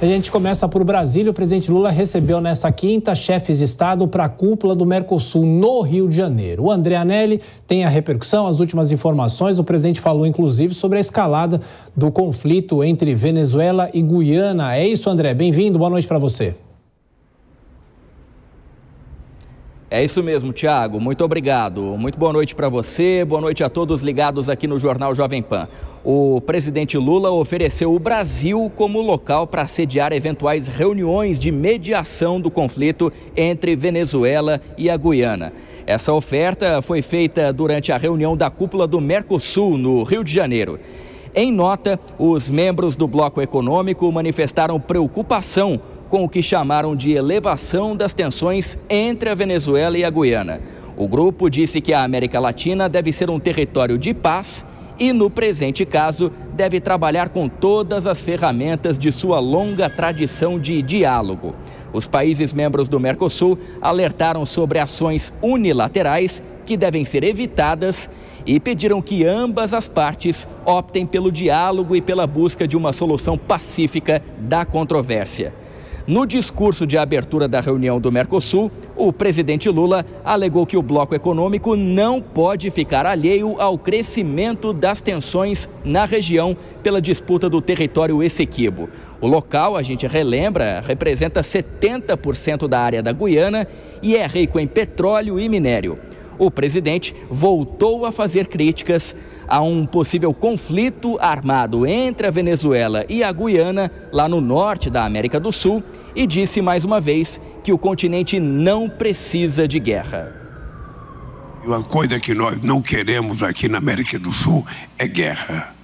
A gente começa por Brasília. O presidente Lula recebeu nesta quinta chefes de Estado para a cúpula do Mercosul no Rio de Janeiro. O André Anelli tem a repercussão, as últimas informações. O presidente falou, inclusive, sobre a escalada do conflito entre Venezuela e Guiana. É isso, André. Bem-vindo. Boa noite para você. É isso mesmo, Thiago. Muito obrigado. Muito boa noite para você, boa noite a todos ligados aqui no Jornal Jovem Pan. O presidente Lula ofereceu o Brasil como local para sediar eventuais reuniões de mediação do conflito entre Venezuela e a Guiana. Essa oferta foi feita durante a reunião da cúpula do Mercosul, no Rio de Janeiro. Em nota, os membros do bloco econômico manifestaram preocupação com o que chamaram de elevação das tensões entre a Venezuela e a Guiana. O grupo disse que a América Latina deve ser um território de paz e, no presente caso, deve trabalhar com todas as ferramentas de sua longa tradição de diálogo. Os países membros do Mercosul alertaram sobre ações unilaterais que devem ser evitadas e pediram que ambas as partes optem pelo diálogo e pela busca de uma solução pacífica da controvérsia. No discurso de abertura da reunião do Mercosul, o presidente Lula alegou que o bloco econômico não pode ficar alheio ao crescimento das tensões na região pela disputa do território Essequibo. O local, a gente relembra, representa 70% da área da Guiana e é rico em petróleo e minério. O presidente voltou a fazer críticas a um possível conflito armado entre a Venezuela e a Guiana, lá no norte da América do Sul, e disse mais uma vez que o continente não precisa de guerra. Uma coisa que nós não queremos aqui na América do Sul é guerra.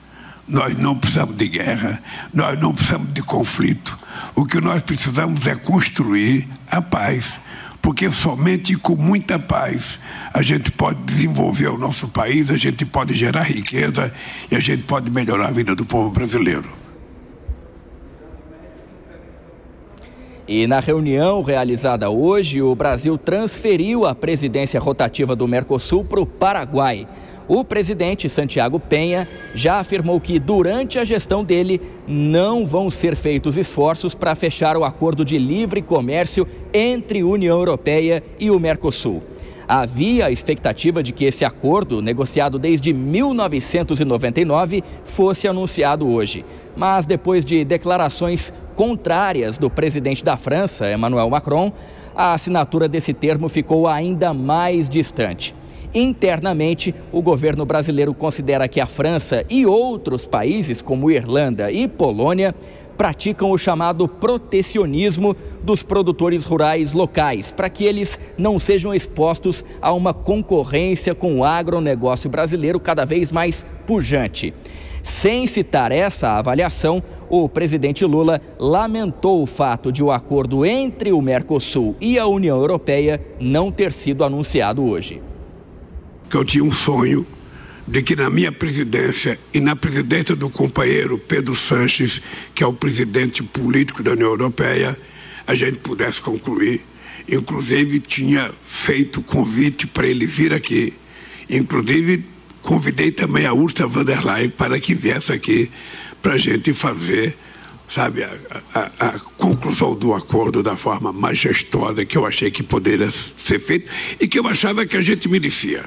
Nós não precisamos de guerra, nós não precisamos de conflito. O que nós precisamos é construir a paz. Porque somente com muita paz a gente pode desenvolver o nosso país, a gente pode gerar riqueza e a gente pode melhorar a vida do povo brasileiro. E na reunião realizada hoje, o Brasil transferiu a presidência rotativa do Mercosul para o Paraguai. O presidente Santiago Penha já afirmou que durante a gestão dele não vão ser feitos esforços para fechar o acordo de livre comércio entre a União Europeia e o Mercosul. Havia a expectativa de que esse acordo, negociado desde 1999, fosse anunciado hoje. Mas depois de declarações contrárias do presidente da França, Emmanuel Macron, a assinatura desse termo ficou ainda mais distante. Internamente, o governo brasileiro considera que a França e outros países, como Irlanda e Polônia, praticam o chamado protecionismo dos produtores rurais locais, para que eles não sejam expostos a uma concorrência com o agronegócio brasileiro cada vez mais pujante. Sem citar essa avaliação, o presidente Lula lamentou o fato de o acordo entre o Mercosul e a União Europeia não ter sido anunciado hoje. Que eu tinha um sonho de que na minha presidência e na presidência do companheiro Pedro Sanches, que é o presidente político da União Europeia, a gente pudesse concluir. Inclusive, tinha feito convite para ele vir aqui. Inclusive, convidei também a Ursula von der Leyen para que viesse aqui para a gente fazer, sabe, a conclusão do acordo da forma majestosa que eu achei que poderia ser feito e que eu achava que a gente merecia.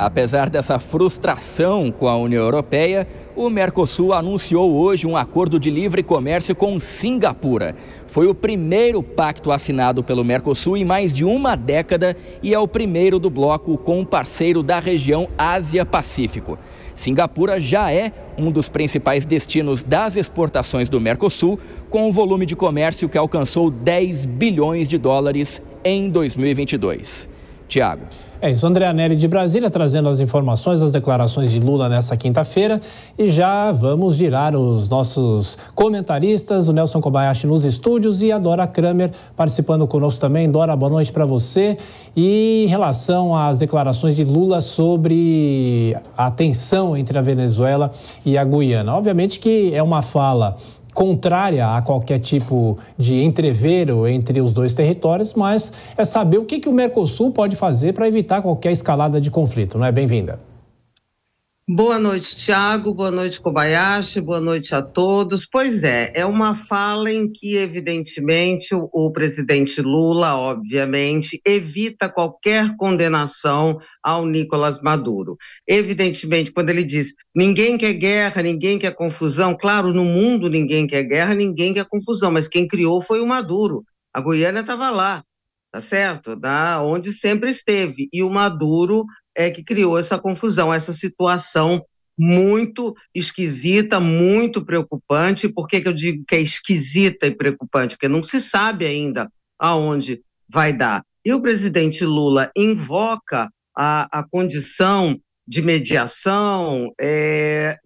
Apesar dessa frustração com a União Europeia, o Mercosul anunciou hoje um acordo de livre comércio com Singapura. Foi o primeiro pacto assinado pelo Mercosul em mais de uma década e é o primeiro do bloco com um parceiro da região Ásia-Pacífico. Singapura já é um dos principais destinos das exportações do Mercosul, com um volume de comércio que alcançou 10 bilhões de dólares em 2022. Tiago. É isso, André Anelli de Brasília trazendo as informações das declarações de Lula nessa quinta-feira e já vamos girar os nossos comentaristas, o Nelson Kobayashi nos estúdios e a Dora Kramer participando conosco também. Dora, boa noite para você. E em relação às declarações de Lula sobre a tensão entre a Venezuela e a Guiana, obviamente que é uma fala contrária a qualquer tipo de entreveiro entre os dois territórios, mas é saber o que o Mercosul pode fazer para evitar qualquer escalada de conflito, não é? Bem-vinda. Boa noite, Tiago. Boa noite, Kobayashi. Boa noite a todos. Pois é uma fala em que, evidentemente, o presidente Lula, obviamente, evita qualquer condenação ao Nicolás Maduro. Evidentemente, quando ele diz ninguém quer guerra, ninguém quer confusão, claro, no mundo ninguém quer guerra, ninguém quer confusão, mas quem criou foi o Maduro. A Guiana estava lá, tá certo? Onde sempre esteve. E o Maduro é que criou essa confusão, essa situação muito esquisita, muito preocupante. Por que eu digo que é esquisita e preocupante? Porque não se sabe ainda aonde vai dar. E o presidente Lula invoca a condição de mediação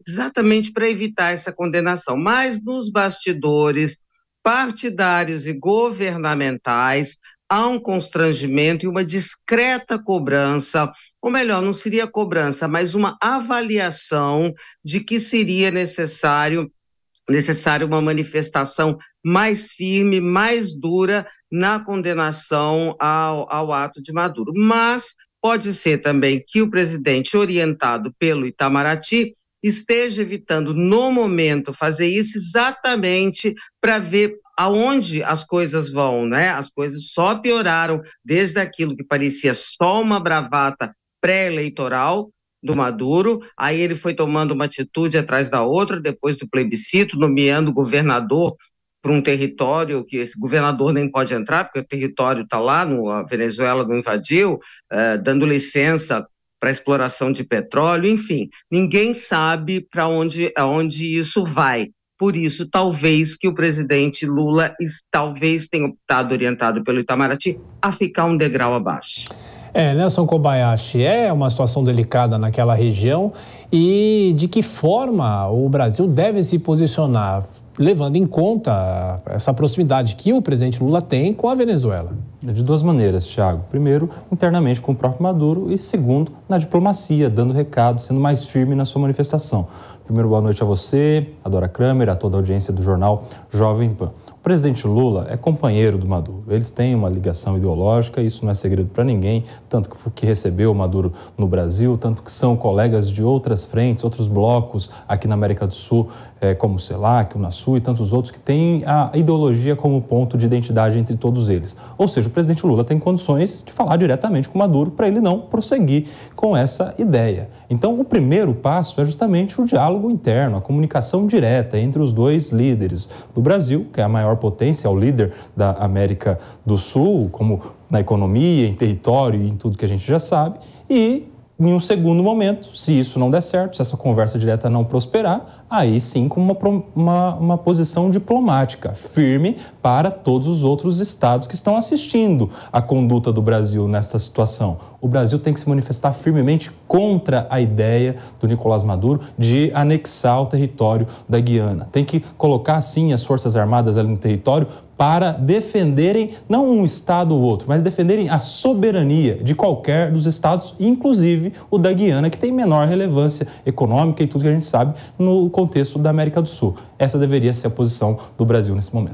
exatamente para evitar essa condenação. Mas nos bastidores partidários e governamentais, há um constrangimento e uma discreta cobrança, ou melhor, não seria cobrança, mas uma avaliação de que seria necessário uma manifestação mais firme, mais dura na condenação ao ato de Maduro. Mas pode ser também que o presidente, orientado pelo Itamaraty, esteja evitando, no momento, fazer isso exatamente para ver aonde as coisas vão, né? As coisas só pioraram desde aquilo que parecia só uma bravata pré-eleitoral do Maduro, aí ele foi tomando uma atitude atrás da outra, depois do plebiscito, nomeando governador para um território que esse governador nem pode entrar, porque o território está lá, a Venezuela não invadiu, dando licença para exploração de petróleo, enfim, ninguém sabe para onde isso vai. Por isso, talvez que o presidente Lula talvez tenha optado, orientado pelo Itamaraty, a ficar um degrau abaixo. Nelson Kobayashi, é uma situação delicada naquela região e de que forma o Brasil deve se posicionar, levando em conta essa proximidade que o presidente Lula tem com a Venezuela? De duas maneiras, Thiago. Primeiro, internamente com o próprio Maduro e segundo, na diplomacia, dando recado, sendo mais firme na sua manifestação. Primeiro, boa noite a você, a Dora Kramer, a toda a audiência do jornal Jovem Pan. O presidente Lula é companheiro do Maduro. Eles têm uma ligação ideológica, isso não é segredo para ninguém, tanto que recebeu o Maduro no Brasil, tanto que são colegas de outras frentes, outros blocos aqui na América do Sul, como o CELAC, o UNASUR e tantos outros que têm a ideologia como ponto de identidade entre todos eles. Ou seja, o presidente Lula tem condições de falar diretamente com o Maduro para ele não prosseguir com essa ideia. Então, o primeiro passo é justamente o diálogo interno, a comunicação direta entre os dois líderes do Brasil, que é a maior potência, é o líder da América do Sul, como na economia, em território e em tudo que a gente já sabe, e em um segundo momento, se isso não der certo, se essa conversa direta não prosperar, aí sim com uma posição diplomática firme para todos os outros estados que estão assistindo a conduta do Brasil nessa situação. O Brasil tem que se manifestar firmemente contra a ideia do Nicolás Maduro de anexar o território da Guiana. Tem que colocar, sim, as Forças Armadas ali no território para defenderem, não um estado ou outro, mas defenderem a soberania de qualquer dos estados, inclusive o da Guiana, que tem menor relevância econômica e tudo que a gente sabe no contexto da América do Sul. Essa deveria ser a posição do Brasil nesse momento.